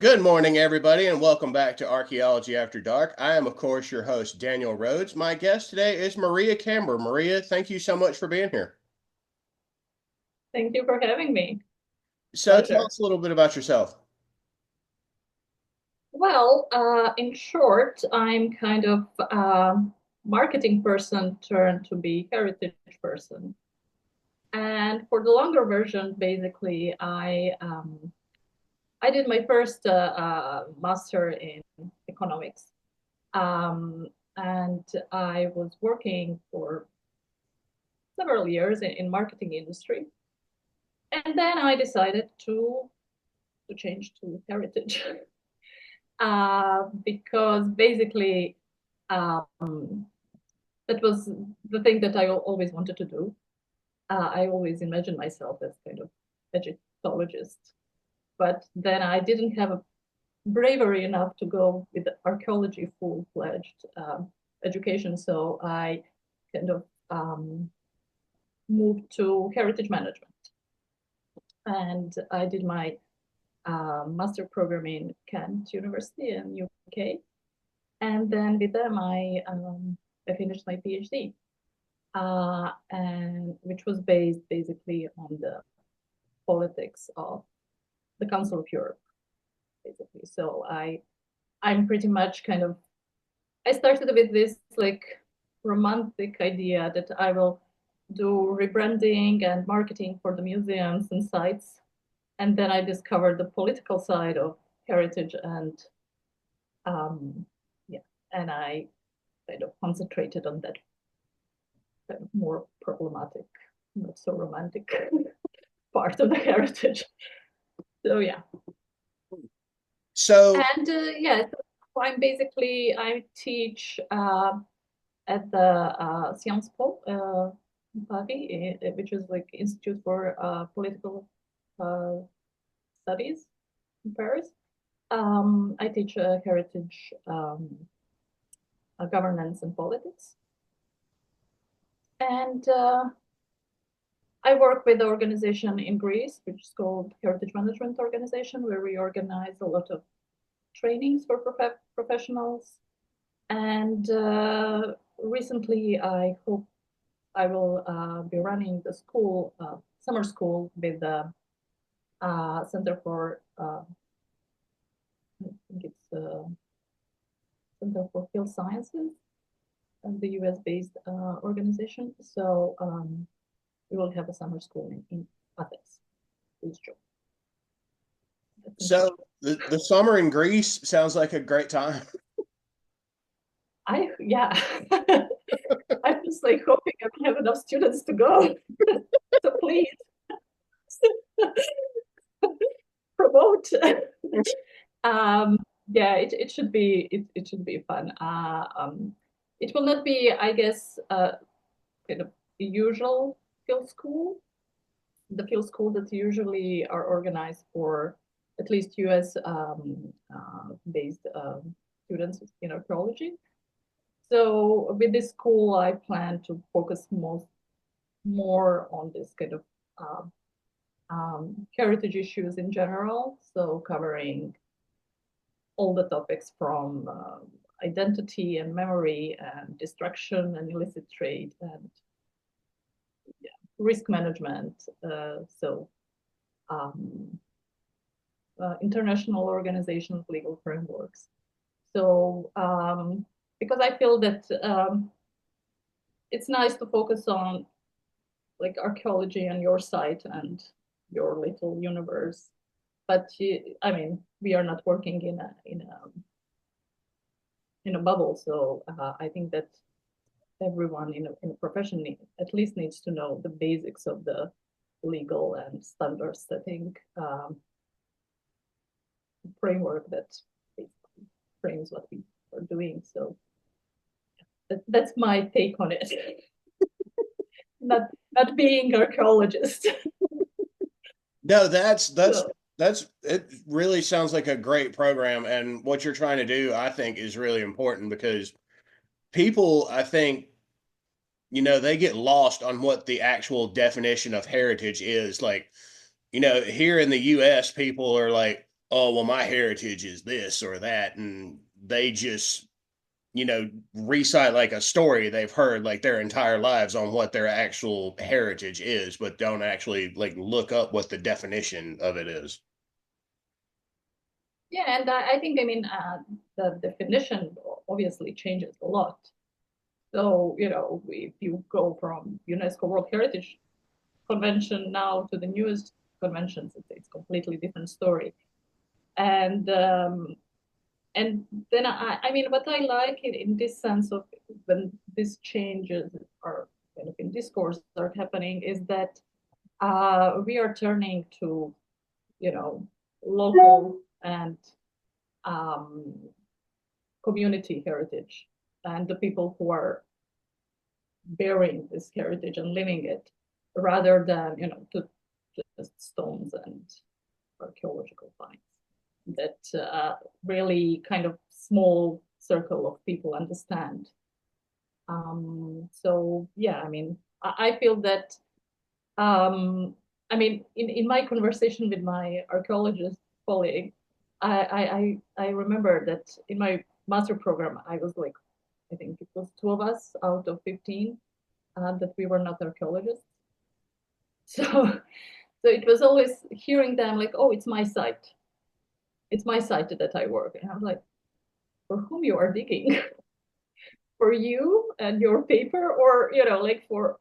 Good morning, everybody, and welcome back to Archaeology After Dark. I am, of course, your host, Daniel Rhodes. My guest today is Maria Camber. Maria, thank you so much for being here. Thank you for having me. So, tell Pleasure. us a little bit about yourself. Well, in short, I'm kind of marketing person turned to be heritage person. And for the longer version, basically, I did my first master in economics, um, and I was working for several years in marketing industry. And then I decided to change to heritage. Because basically that was the thing that I always wanted to do. I always imagined myself as kind of Egyptologist, but then I didn't have a bravery enough to go with the archaeology full-fledged education, so I kind of moved to heritage management, and I did my master program in Kent University in UK. And then with them, I finished my PhD, and which was based basically on the politics of the Council of Europe, basically. So I'm pretty much kind of I started with this like romantic idea that I will do rebranding and marketing for the museums and sites, and then I discovered the political side of heritage, and um, yeah, and I kind of concentrated on that kind of more problematic, not so romantic part of the heritage. So yeah, So, and yeah, so I'm basically I teach at the Sciences Po Paris, which is like Institute for Political uh, Studies in Paris. I teach heritage governance and politics, and I work with the organization in Greece, which is called Heritage Management Organization, where we organize a lot of trainings for professionals. And recently, I hope I will be running the school, summer school, with the Center for, I think it's Center for Field Sciences, the US-based organization. So we will have a summer school in Athens. Please join. so the summer in Greece sounds like a great time. Yeah, I'm just like hoping I will have enough students to go. So please promote. um, yeah, it should be it should be fun. It will not be, I guess, kind of the usual field school. The field school that usually are organized for at least US based students in archaeology. So with this school, I plan to focus more on this kind of heritage issues in general. So covering all the topics from identity and memory and destruction and illicit trade and yeah, risk management. So um, international organizations, legal frameworks. So because I feel that it's nice to focus on like archaeology and your site and your little universe. But I mean, we are not working in a bubble, so I think that everyone in a profession at least needs to know the basics of the legal and standard setting framework that frames what we are doing. So that's my take on it. not not being archaeologist. No, that's that's So that's it really sounds like a great program, and what you're trying to do, I think, is really important because people, I think, they get lost on what the actual definition of heritage is. Like, here in the US, people are like, oh, well, my heritage is this or that. And they just, recite like a story they've heard like their entire lives on what their actual heritage is, but don't actually like look up what the definition of it is. Yeah, and I think, I mean, the definition obviously changes a lot. So, if you go from UNESCO World Heritage Convention now to the newest conventions, it's completely different story. And then I mean, what I like in this sense of when these changes are kind of in discourse are happening is that we are turning to, local and um, community heritage and the people who are bearing this heritage and living it rather than, to just stones and archaeological finds that really kind of small circle of people understand. So yeah, I mean, I feel that I mean, in my conversation with my archaeologist colleague, I remember that in my master program, I was like, I think it was two of us out of 15 that we were not archaeologists. So, so it was always hearing them like, oh, it's my site. It's my site that I work. And I was like, for whom you are digging? For you and your paper, or like for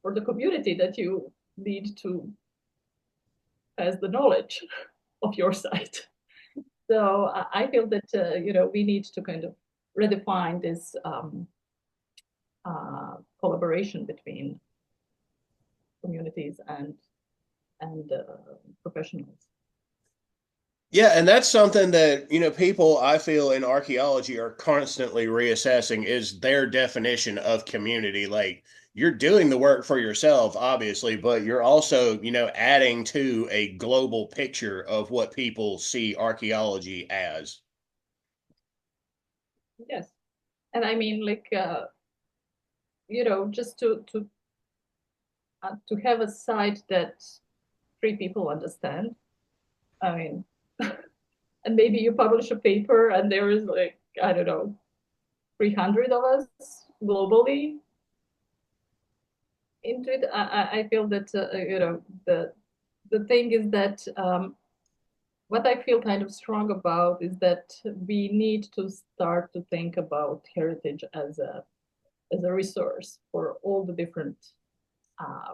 the community that you need to has the knowledge of your site. So I feel that we need to kind of redefine this collaboration between communities and professionals. Yeah, and that's something that, people I feel in archaeology are constantly reassessing is their definition of community. Like you're doing the work for yourself, obviously, but you're also, adding to a global picture of what people see archaeology as. Yes, and I mean, like just to have a site that three people understand. I mean, and maybe you publish a paper and there is like, I don't know, 300 of us globally into it. I feel that, the thing is that what I feel kind of strong about is that we need to start to think about heritage as a resource for all the different, uh,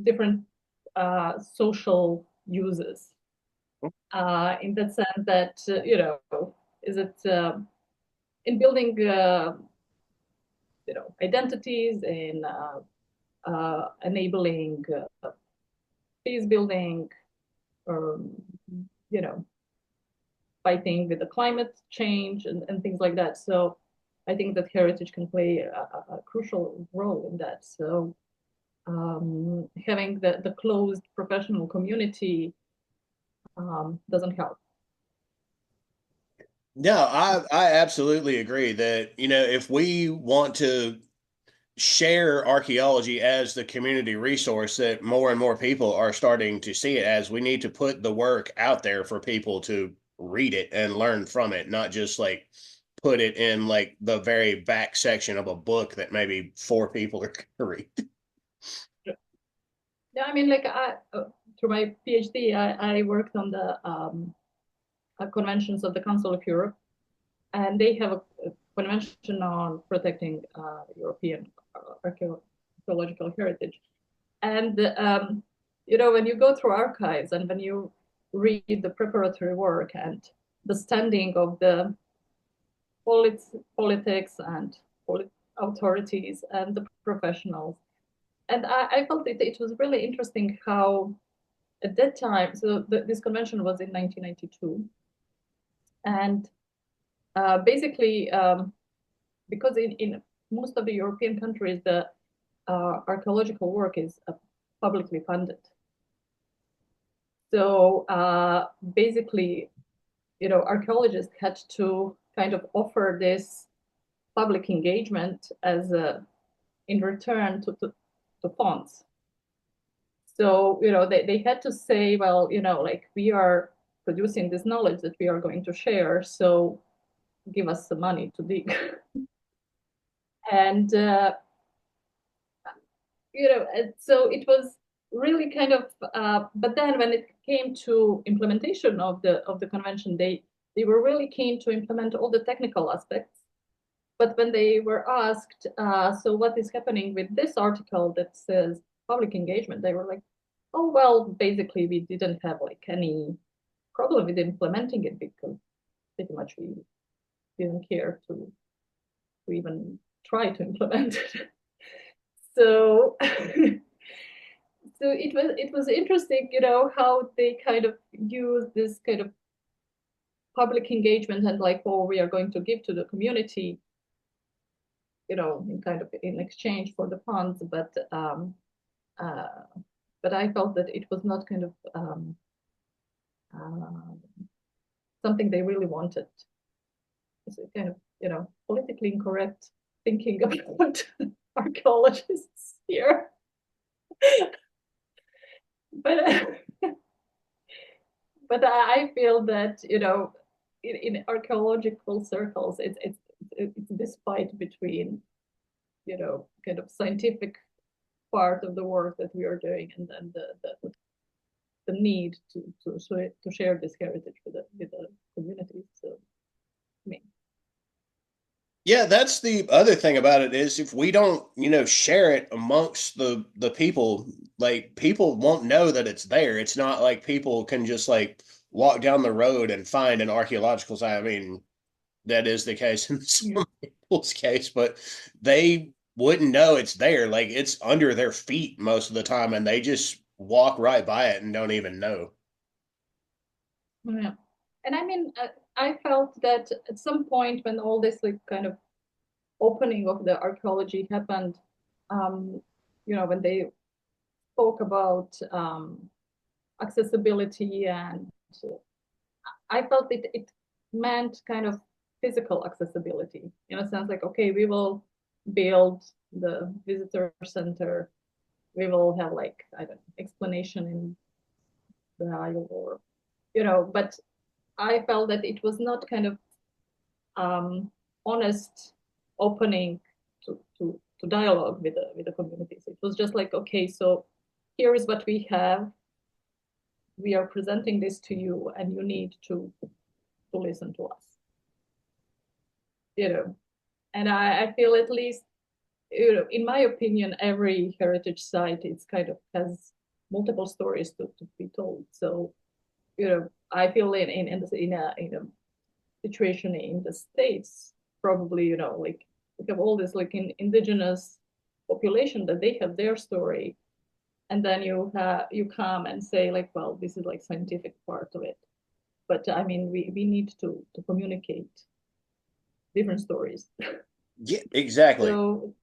different social uses. In that sense that, is it in building, identities, in enabling peace building, or, you know, fighting with the climate change and things like that. So I think that heritage can play a crucial role in that. So having the closed professional community doesn't help. No, I absolutely agree that, if we want to share archaeology as the community resource that more and more people are starting to see it as, we need to put the work out there for people to read it and learn from it, not just like put it in like the very back section of a book that maybe four people are going to read. Yeah, I mean, like through my PhD, I worked on the conventions of the Council of Europe, and they have a convention on protecting European archaeological heritage. And when you go through archives and when you read the preparatory work and the standing of the politics and authorities and the professionals, and I felt it was really interesting how at that time, so this convention was in 1992, and basically because in most of the European countries, the archaeological work is publicly funded. So basically, archaeologists had to kind of offer this public engagement as in return to funds. So, they had to say, well, like we are producing this knowledge that we are going to share, so give us some money to dig. And and so it was really kind of, but then when it came to implementation of the convention, they were really keen to implement all the technical aspects. But when they were asked, so what is happening with this article that says public engagement, they were like, oh, well, basically we didn't have like any problem with implementing it because pretty much we didn't care to even try to implement it. So so it was interesting, how they kind of use this kind of public engagement and like, oh, we are going to give to the community, in kind of in exchange for the funds, uh, but I felt that it was not kind of uh, something they really wanted. It's a kind of, politically incorrect thinking about archaeologists here. But but I feel that, in archaeological circles, it's this fight between, kind of scientific part of the work that we are doing, and then the need to share this heritage with the community. So, I mean, Yeah, that's the other thing about it is if we don't, share it amongst the people, like people won't know that it's there. It's not like people can just like walk down the road and find an archaeological site. I mean, that is the case in yeah, some people's case, but they wouldn't know it's there. Like it's under their feet most of the time, and they just walk right by it and don't even know. yeah. And I mean, I felt that at some point when all this like kind of opening of the archaeology happened, um, when they spoke about accessibility, and I felt it meant kind of physical accessibility, in a sense like, okay, we will build the visitor center, we will have like, I don't know, explanation in braille, or, but I felt that it was not kind of honest opening to dialogue with the communities. It was just like, okay, so here is what we have, we are presenting this to you, and you need to listen to us, you know and I feel, at least, in my opinion, every heritage site, it's kind of has multiple stories to be told. So, I feel in a situation in the States, probably, like, we have all this like indigenous population that they have their story, and then you come and say like, well, this is like scientific part of it. But I mean, we need to communicate different stories. Yeah, exactly. So,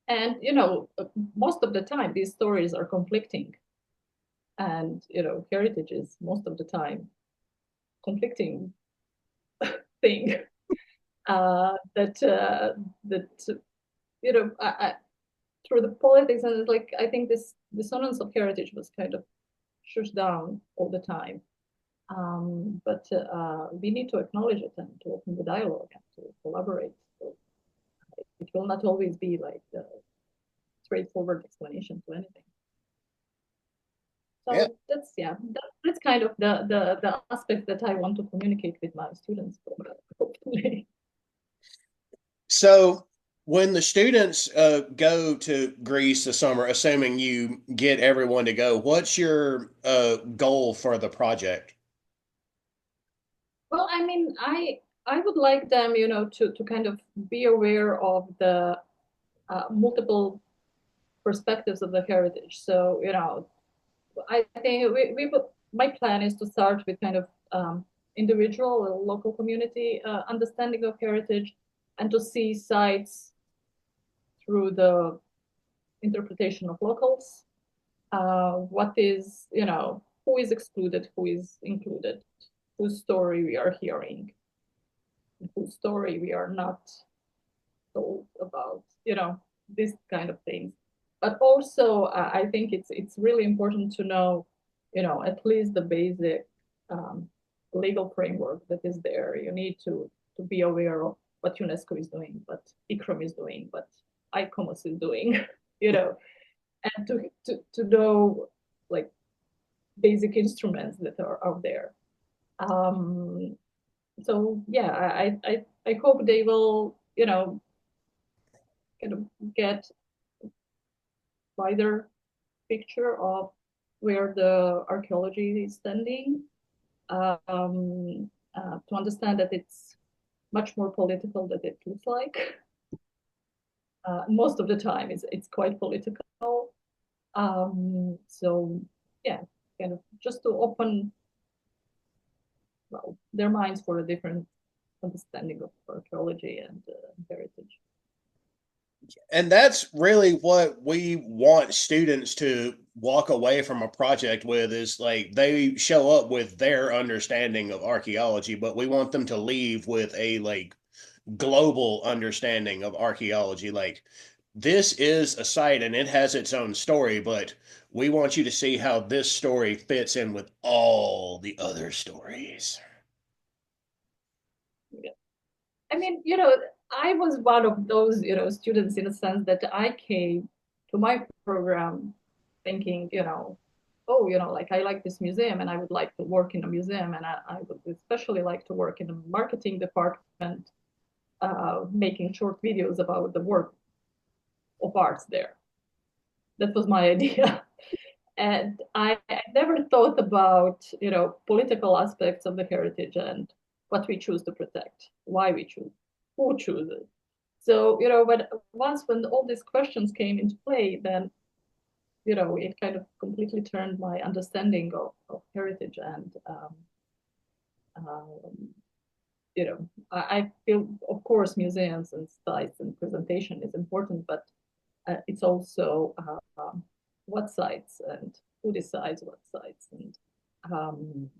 and most of the time these stories are conflicting, and heritage is most of the time conflicting thing, that through the politics, and it's like, I think this dissonance of heritage was kind of shushed down all the time. But we need to acknowledge it and to open the dialogue and to collaborate. So it will not always be like the straightforward explanation to anything. Yeah. So that's kind of the aspect that I want to communicate with my students, hopefully. So when the students go to Greece this summer, assuming you get everyone to go, what's your goal for the project? Well, I mean, I would like them, to kind of be aware of the multiple perspectives of the heritage. So, I think my plan is to start with kind of individual or local community understanding of heritage, and to see sites through the interpretation of locals. What is, who is excluded, who is included, whose story we are hearing, whose story we are not told about, this kind of things. but also I think it's really important to know, at least the basic um, legal framework that is there. You need to be aware of what UNESCO is doing, what ICROM is doing, what ICOMOS is doing, you know, and to know like basic instruments that are out there. Um, so yeah, I hope they will, kind of get wider picture of where the archaeology is standing, to understand that it's much more political than it looks like. Most of the time, it's quite political. So yeah, kind of just to open, well, their minds for a different understanding of archaeology and heritage. And that's really what we want students to walk away from a project with is like they show up with their understanding of archaeology, but we want them to leave with a like global understanding of archaeology. Like this is a site and it has its own story, but we want you to see how this story fits in with all the other stories. Yeah. I mean, I was one of those, students in a sense that I came to my program thinking, oh, like I like this museum and I would like to work in a museum, and I would especially like to work in the marketing department, making short videos about the work of arts there. That was my idea. And I never thought about, political aspects of the heritage and what we choose to protect, why we choose, who chooses. So, but once when all these questions came into play, then, it kind of completely turned my understanding of heritage. And, um, I feel, of course, museums and sites and presentation is important, but it's also what sites and who decides what sites and um,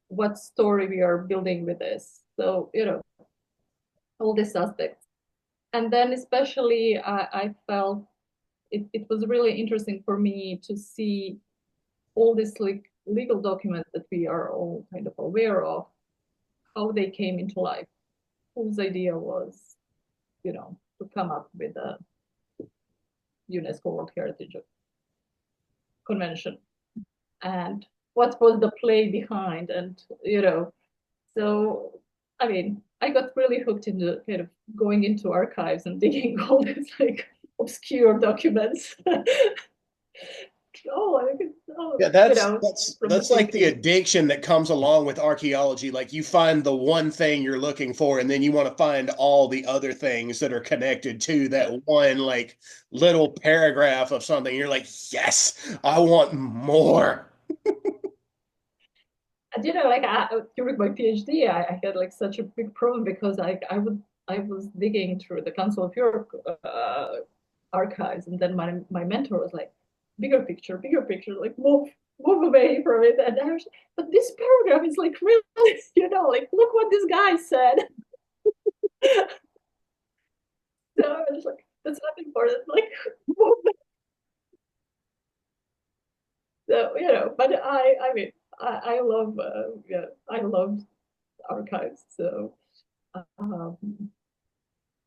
what story we are building with this. So, all these aspects. And then especially I felt it was really interesting for me to see all these like legal documents that we are all kind of aware of, how they came into life, whose idea was, to come up with a UNESCO World Heritage Convention, and what was the play behind, and so I mean I got really hooked into kind of going into archives and digging all these like obscure documents. Oh, Yeah, you that's know, that's from the that's like the 50s. addiction that comes along with archaeology. Like you find the one thing you're looking for, and then you want to find all the other things that are connected to that one like little paragraph of something. You're like, yes, I want more. And like during my PhD, I had like such a big problem because I was digging through the Council of Europe archives, and then my mentor was like, bigger picture, like move away from it. And I was, but this paragraph is like really, like look what this guy said. So I was like, that's not important. Like, so but I mean, I love, yeah, I love archives. So um,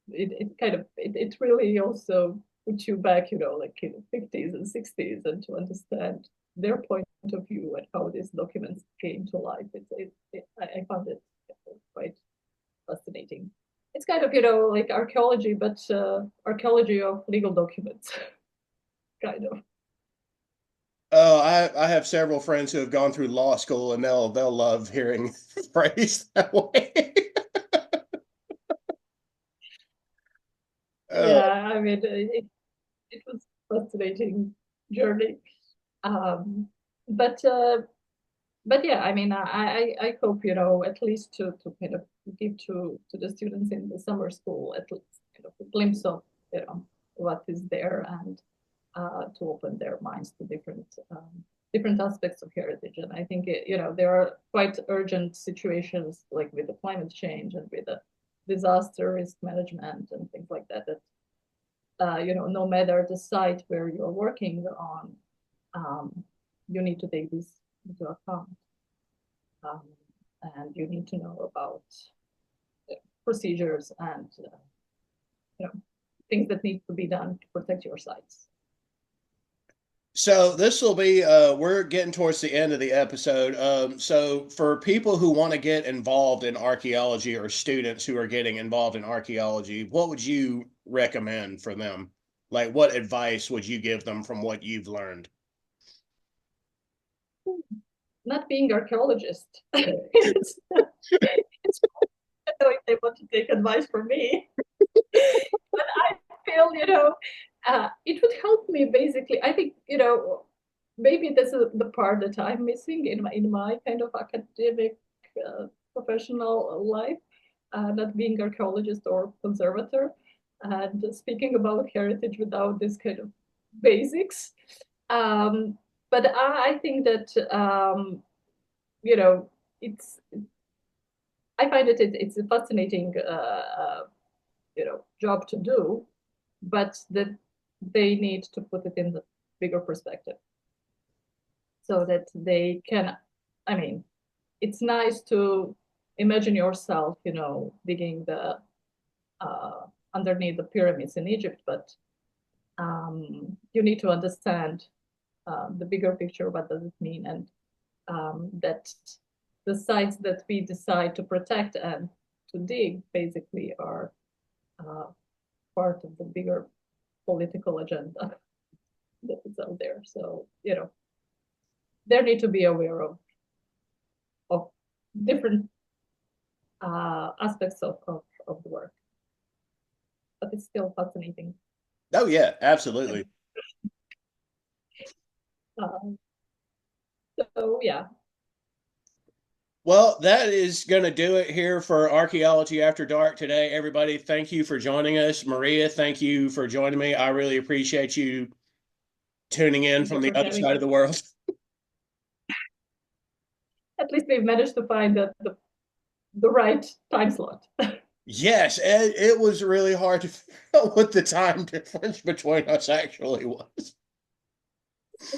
it kind of it really also puts you back, like in the 50s and 60s, and to understand their point of view and how these documents came to life. I found it quite fascinating. It's kind of, like archaeology, but archaeology of legal documents, kind of. Oh, I have several friends who have gone through law school, and they'll love hearing phrased that way. Yeah, Oh, I mean, it was fascinating journey. Um, but yeah, I mean, I hope, at least to kind of give to the students in the summer school at least kind of a glimpse of, what is there, and to open their minds to different aspects of heritage. And I think there are quite urgent situations like with the climate change and with the disaster risk management and things like that, that no matter the site where you're working on, you need to take this into account. Um, and you need to know about procedures and things that need to be done to protect your sites. So this will be we're getting towards the end of the episode. So for people who want to get involved in archaeology or students who are getting involved in archaeology, what would you recommend for them? Like what advice would you give them from what you've learned? Not being archaeologist. it's, it's, I don't know if they want to take advice from me, but I feel, it would help me basically. I think, maybe this is the part that I'm missing in my kind of academic professional life, not being archaeologist or conservator, and speaking about heritage without this kind of basics. Um, but I think that you know it's I find it's a fascinating job to do, but that they need to put it in the bigger perspective so that they can. I mean, it's nice to imagine yourself, digging the underneath the pyramids in Egypt, but you need to understand the bigger picture. What does it mean? And that the sites that we decide to protect and to dig basically are part of the bigger political agenda that is out there. So, there need to be aware of different aspects of the work, but it's still fascinating. Oh yeah, absolutely. Um, so yeah, Well, that is going to do it here for Archaeology After Dark today. Everybody, thank you for joining us. Maria, thank you for joining me. I really appreciate you tuning in thank from you the for other having side me. of the world. At least we've managed to find the right time slot. Yes, it was really hard to figure out what the time difference between us actually was. So,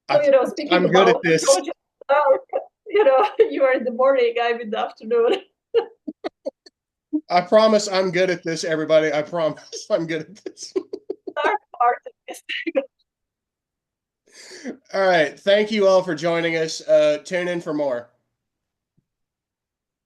I, speaking I'm good at about this. archaeology, you are in the morning, I'm in the afternoon. I promise I'm good at this, everybody. I promise I'm good at this. Dark part of this. All right. Thank you all for joining us. Tune in for more.